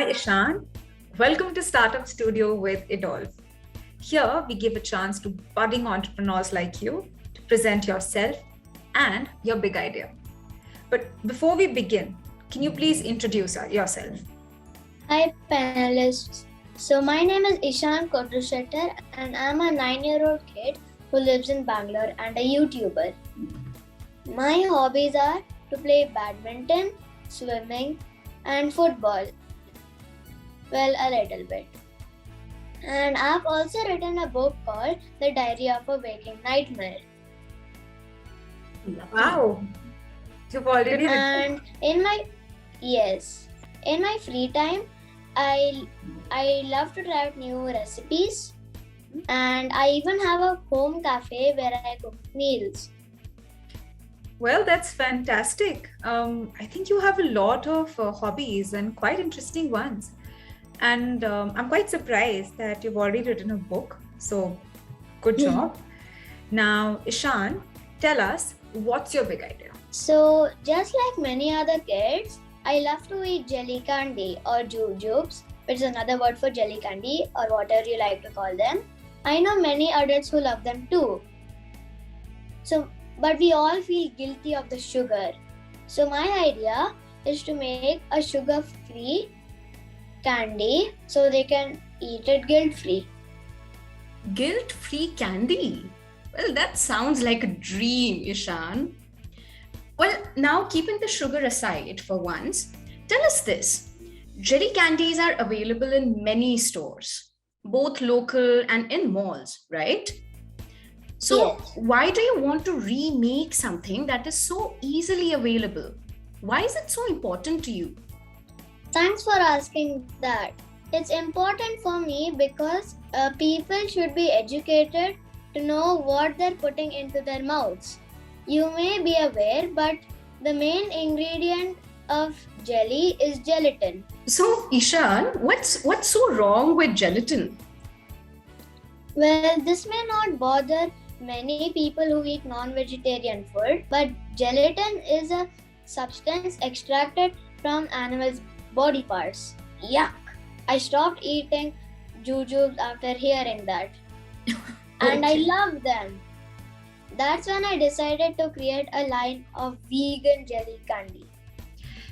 Hi, Eshaan. Welcome to Startup Studio with Idolf. Here, we give a chance to budding entrepreneurs like you to present yourself and your big idea. But before we begin, can you please introduce yourself? Hi panelists. So my name is Eshaan Kotturshettar and I'm a 9-year-old kid who lives in Bangalore and a YouTuber. My hobbies are to play badminton, swimming and football. Well, a little bit. And I've also written a book called The Diary of a Waking Nightmare. Wow. You've already And in my free time, I love to try out new recipes, and I even have a home cafe where I cook meals. Well, that's fantastic. I think you have a lot of hobbies and quite interesting ones. And I'm quite surprised that you've already written a book. So, good job. Now, Eshaan, tell us, what's your big idea? So, just like many other kids, I love to eat jelly candy or jujubes, which is another word for jelly candy or whatever you like to call them. I know many adults who love them too. But we all feel guilty of the sugar. So my idea is to make a sugar-free candy so they can eat it guilt-free. Guilt-free candy? Well, that sounds like a dream, Eshaan. Well, now keeping the sugar aside for once, tell us this. Jelly candies are available in many stores, both local and in malls, right? So Yes. why do you want to remake something that is so easily available? Why is it so important to you? Thanks for asking that. It's important for me because people should be educated to know what they're putting into their mouths. You may be aware, but the main ingredient of jelly is gelatin. So, Eshaan, what's so wrong with gelatin? Well, this may not bother many people who eat non-vegetarian food, but gelatin is a substance extracted from animals' body parts. Yuck! I stopped eating jujubes after hearing that. And I love them. That's when I decided to create a line of vegan jelly candy.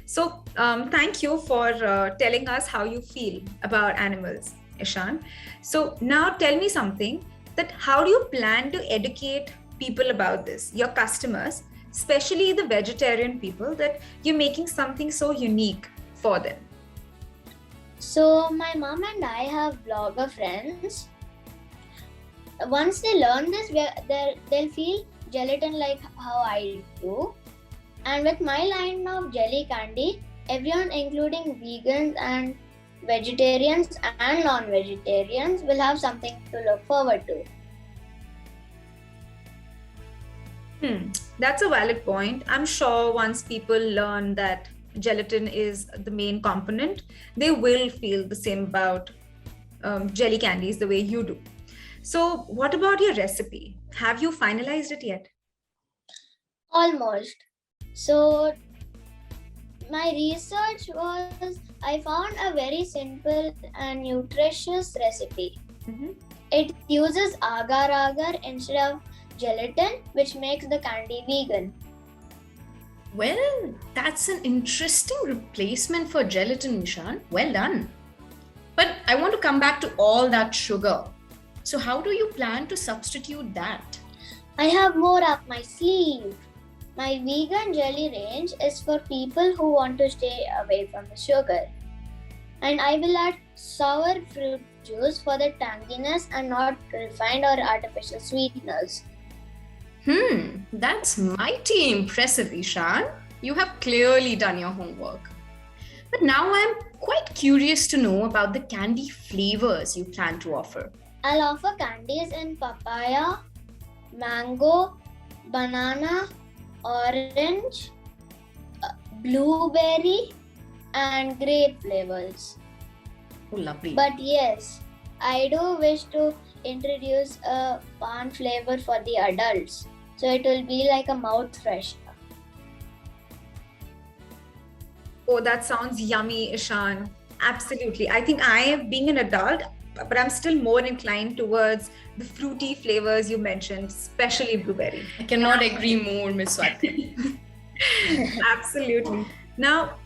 So, thank you for telling us how you feel about animals, Eshaan. So, now tell me something that how do you plan to educate people about this, your customers, especially the vegetarian people, that you're making something so unique for them? So, my mom and I have blogger friends. Once they learn this, they'll feel gelatin like how I do. And with my line of jelly candy, everyone, including vegans and vegetarians and non-vegetarians, will have something to look forward to. That's a valid point. I'm sure once people learn that gelatin is the main component, they will feel the same about jelly candies the way you do. So, what about your recipe? Have you finalized it yet? Almost. So, my research was I found a very simple and nutritious recipe. It uses agar-agar instead of gelatin, which makes the candy vegan. Well, that's an interesting replacement for gelatin, Eshaan. Well done. But I want to come back to all that sugar. So how do you plan to substitute that? I have more up my sleeve. My vegan jelly range is for people who want to stay away from the sugar. And I will add sour fruit juice for the tanginess and not refined or artificial sweeteners. That's mighty impressive, Eshaan. You have clearly done your homework. But now I'm quite curious to know about the candy flavors you plan to offer. I'll offer candies in papaya, mango, banana, orange, blueberry, and grape flavors. Oh, lovely. But yes, I do wish to introduce a pan flavor for the adults. So it will be like a mouth freshener. Oh, that sounds yummy, Eshaan. Absolutely. I think being an adult, but I'm still more inclined towards the fruity flavors you mentioned, especially blueberry. I cannot agree more, Miss Swati. Absolutely. Now,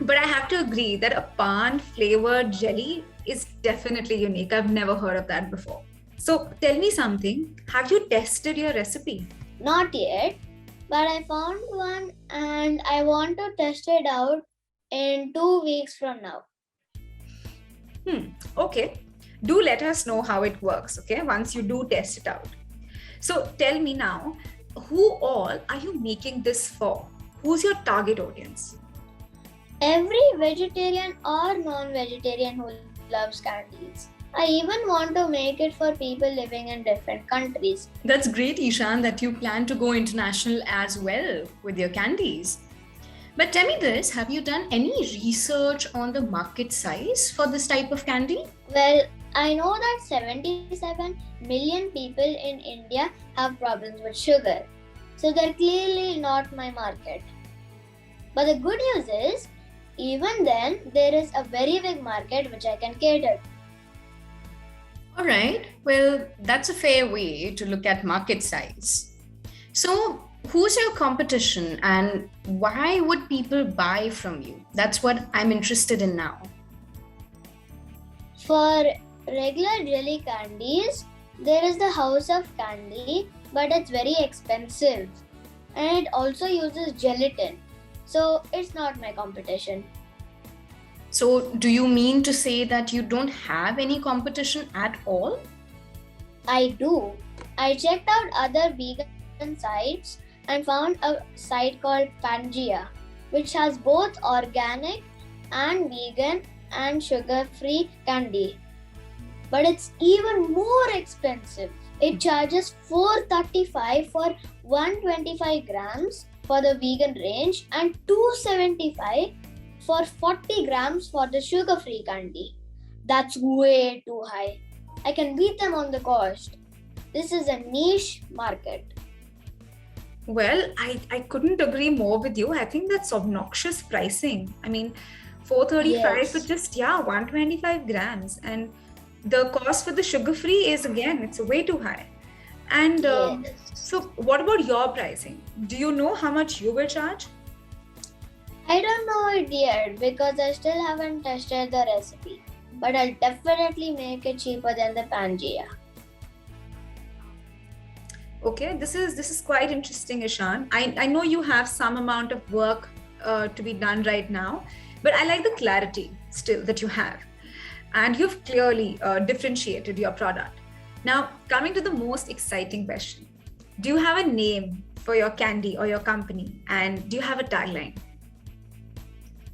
but I have to agree that a pan flavored jelly is definitely unique. I've never heard of that before. So tell me something. Have you tested your recipe? Not yet, but I found one and I want to test it out in 2 weeks from now. Okay. Do let us know how it works, okay? Once you do test it out. So tell me now, who all are you making this for? Who's your target audience? Every vegetarian or non-vegetarian who loves candies. I even want to make it for people living in different countries. That's great, Eshaan, that you plan to go international as well with your candies. But tell me this, have you done any research on the market size for this type of candy? Well, I know that 77 million people in India have problems with sugar. So they're clearly not my market. But the good news is, even then, there is a very big market which I can cater to. All right, well, that's a fair way to look at market size. So, who's your competition and why would people buy from you? That's what I'm interested in now. For regular jelly candies, there is the House of Candy, but it's very expensive. And it also uses gelatin. So it's not my competition. So, do you mean to say that you don't have any competition at all? I do. I checked out other vegan sites and found a site called Pangea, which has both organic and vegan and sugar-free candy. But it's even more expensive. It charges $435 for 125 grams for the vegan range and $275 for 40 grams for the sugar-free candy. That's way too high. I can beat them on the cost. This is a niche market. Well, I couldn't agree more with you. I think that's obnoxious pricing. I mean, 435 Yes. for just 125 grams, and the cost for the sugar free is again it's way too high. And Yes. so, what about your pricing? Do you know how much you will charge? I don't know it yet because I still haven't tested the recipe. But I'll definitely make it cheaper than the Pangea. Okay, this is quite interesting, Eshaan. I know you have some amount of work to be done right now, but I like the clarity still that you have, and you've clearly differentiated your product. Now, coming to the most exciting question, do you have a name for your candy or your company, and do you have a tagline?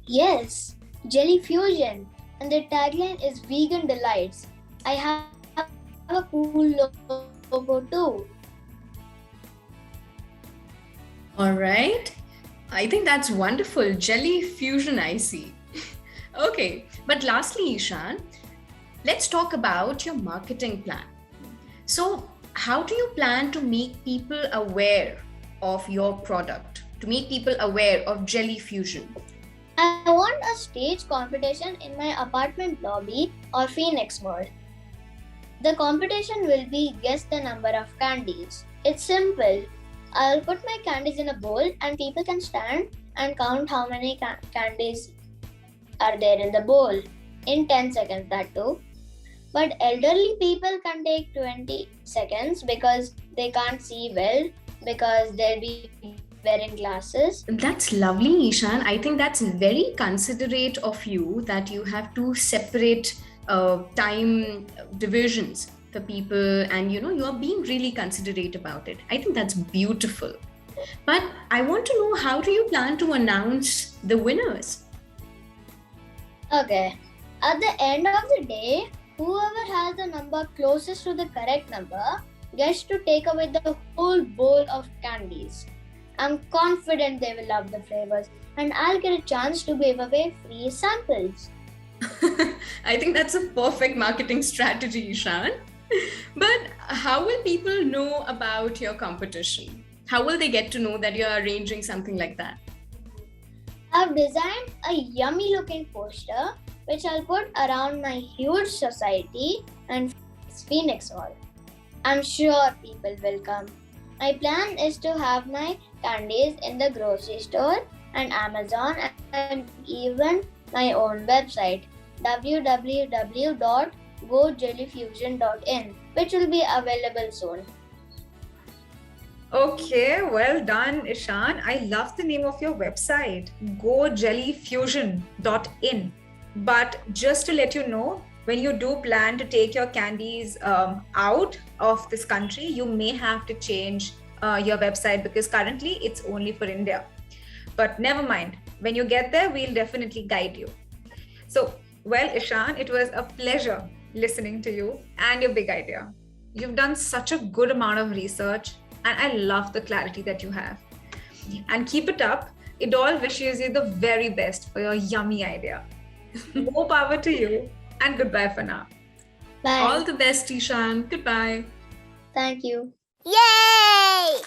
Yes, Jelly Fusion. And the tagline is Vegan Delights. I have a cool logo too. All right. I think that's wonderful. Jelly fusion, I see. Okay. But lastly, Eshaan, let's talk about your marketing plan. So, how do you plan to make people aware of your product, to make people aware of Jelly Fusion? I want a stage competition in my apartment lobby or Phoenix Mall. The competition will be guess the number of candies. It's simple. I'll put my candies in a bowl and people can stand and count how many candies are there in the bowl in 10 seconds, that too. But elderly people can take 20 seconds because they can't see well because they'll be wearing glasses. That's lovely, Eshaan. I think that's very considerate of you that you have two separate time divisions for people, and you are being really considerate about it. I think that's beautiful. But I want to know, how do you plan to announce the winners? Okay. At the end of the day, whoever has the number closest to the correct number gets to take away the whole bowl of candies. I'm confident they will love the flavors and I'll get a chance to give away free samples. I think that's a perfect marketing strategy, Eshaan. But how will people know about your competition? How will they get to know that you're arranging something like that? I've designed a yummy looking poster which I'll put around my huge society and Phoenix Hall. I'm sure people will come. My plan is to have my candies in the grocery store and Amazon and even my own website www.gojellyfusion.in, which will be available soon. Okay, well done, Eshaan. I love the name of your website, gojellyfusion.in. But just to let you know, when you do plan to take your candies out of this country, you may have to change your website because currently it's only for India. But never mind, when you get there, we'll definitely guide you. So, well, Eshaan, it was a pleasure listening to you and your big idea. You've done such a good amount of research, and I love the clarity that you have. And keep it up. It all wishes you the very best for your yummy idea. More power to you, and goodbye for now. Bye. All the best, Eshaan. Goodbye. Thank you. Yay!